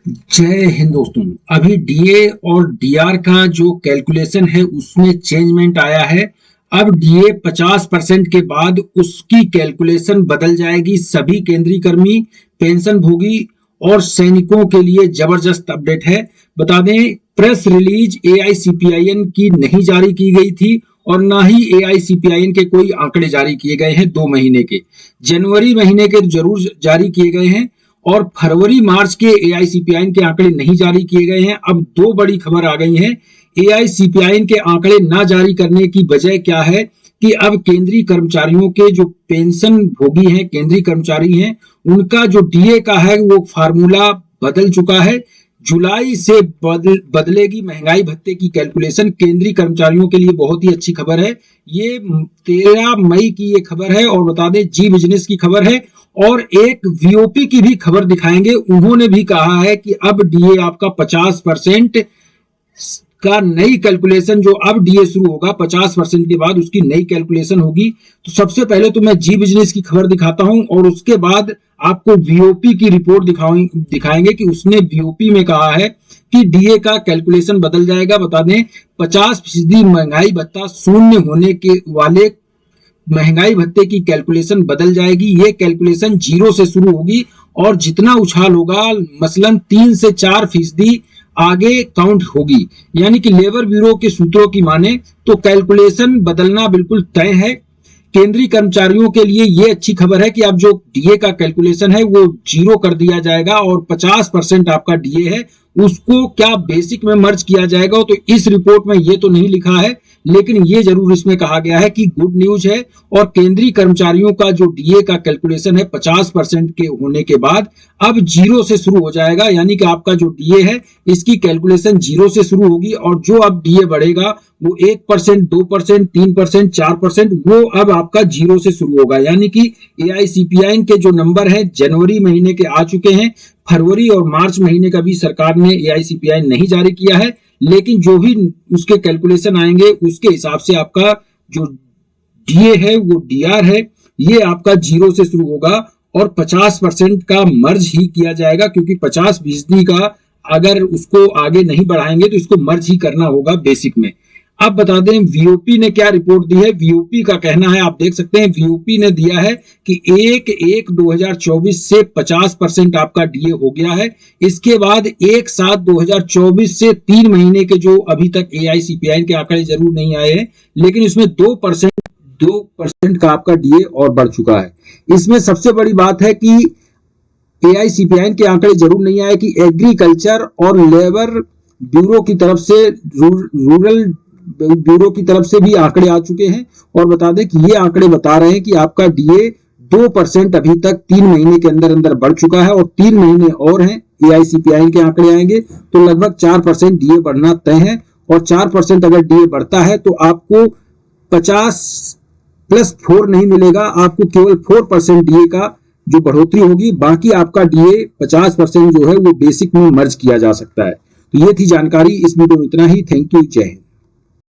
जय हिंद दोस्तों। अभी डीए और डीआर का जो कैलकुलेशन है उसमें चेंजमेंट आया है। अब डीए 50% के बाद उसकी कैलकुलेशन बदल जाएगी। सभी केंद्रीय कर्मी, पेंशन भोगी और सैनिकों के लिए जबरदस्त अपडेट है। बता दें, प्रेस रिलीज एआईसीपीआईएन की नहीं जारी की गई थी और ना ही एआईसीपीआईएन के कोई आंकड़े जारी किए गए हैं 2 महीने के। जनवरी महीने के जरूर जारी किए गए हैं और फरवरी मार्च के एआईसीपीआईएन के आंकड़े नहीं जारी किए गए हैं। अब 2 बड़ी खबर आ गई हैं। एआईसीपीआईएन के आंकड़े ना जारी करने की वजह क्या है कि अब केंद्रीय कर्मचारियों के जो पेंशन भोगी हैं, केंद्रीय कर्मचारी हैं, उनका जो डीए का है वो फार्मूला बदल चुका है। जुलाई से बदलेगी महंगाई भत्ते की कैलकुलेशन। केंद्रीय कर्मचारियों के लिए बहुत ही अच्छी खबर है। ये 13 मई की ये खबर है और बता दें जी बिजनेस की खबर है। और एक वीओपी की भी खबर दिखाएंगे। उन्होंने भी कहा है कि अब डीए आपका 50% का नई कैलकुलेशन, जो अब डीए शुरू होगा 50% के बाद उसकी नई कैलकुलेशन होगी। तो सबसे पहले तो मैं जी बिजनेस की खबर दिखाता हूं और उसके बाद आपको वीओपी की रिपोर्ट दिखाएंगे कि उसने वीओपी में कहा है कि डीए का कैलकुलेशन बदल जाएगा। बता दें, 50% महंगाई भत्ता शून्य होने के वाले महंगाई भत्ते की कैलकुलेशन बदल जाएगी। ये कैलकुलेशन 0 से शुरू होगी और जितना उछाल होगा, मसलन 3 से 4% आगे काउंट होगी। यानी कि लेबर ब्यूरो के सूत्रों की माने तो कैलकुलेशन बदलना बिल्कुल तय है। केंद्रीय कर्मचारियों के लिए ये अच्छी खबर है कि अब जो डीए का कैलकुलेशन है वो 0 कर दिया जाएगा और 50% आपका डीए है उसको क्या बेसिक में मर्ज किया जाएगा। तो इस रिपोर्ट में ये तो नहीं लिखा है, लेकिन ये जरूर इसमें कहा गया है कि गुड न्यूज है। और केंद्रीय कर्मचारियों का जो डीए का कैलकुलेशन है 50% के होने के बाद अब 0 से शुरू हो जाएगा। यानी कि आपका जो डीए है इसकी कैलकुलेशन 0 से शुरू होगी और जो अब डीए बढ़ेगा वो 1%, 2%, 3%, 4% वो अब आपका 0 से शुरू होगा। यानी कि एआईसीपीआईएन के जो नंबर है जनवरी महीने के आ चुके हैं। फरवरी और मार्च महीने का भी सरकार ने एआईसीपीआईएन नहीं जारी किया है, लेकिन जो भी उसके कैलकुलेशन आएंगे उसके हिसाब से आपका जो डीए है वो डीआर है ये आपका 0 से शुरू होगा और 50% का मर्ज ही किया जाएगा, क्योंकि 50% का अगर उसको आगे नहीं बढ़ाएंगे तो इसको मर्ज ही करना होगा बेसिक में। अब बता दें वीओपी ने क्या रिपोर्ट दी है। वीओपी का कहना है, आप देख सकते हैं, वीओपी ने दिया है कि 1/1/2024 से 50% आपका डीए हो गया है। इसके बाद 1/7/2024 से 3 महीने के जो अभी तक एआईसीपीआईएन के आंकड़े जरूर नहीं आए हैं, लेकिन इसमें 2% का आपका डीए और बढ़ चुका है। इसमें सबसे बड़ी बात है कि एआईसीपीआईएन के आंकड़े जरूर नहीं आए कि एग्रीकल्चर और लेबर ब्यूरो की तरफ से, रूरल ब्यूरो की तरफ से भी आंकड़े आ चुके हैं। और बता दें कि ये आंकड़े बता रहे हैं कि आपका डीए 2% अभी तक 3 महीने के अंदर अंदर बढ़ चुका है और 3 महीने और हैं एआईसीपीआईएन के आंकड़े आएंगे तो लगभग 4% डीए बढ़ना तय है। और 4% अगर डीए बढ़ता है तो आपको 50+4 नहीं मिलेगा, आपको केवल 4% डीए का जो बढ़ोतरी होगी। बाकी आपका डीए 50% जो है वो बेसिक में मर्ज किया जा सकता है। तो ये थी जानकारी। इस वीडियो में इतना ही। Thank you. जय हिंद।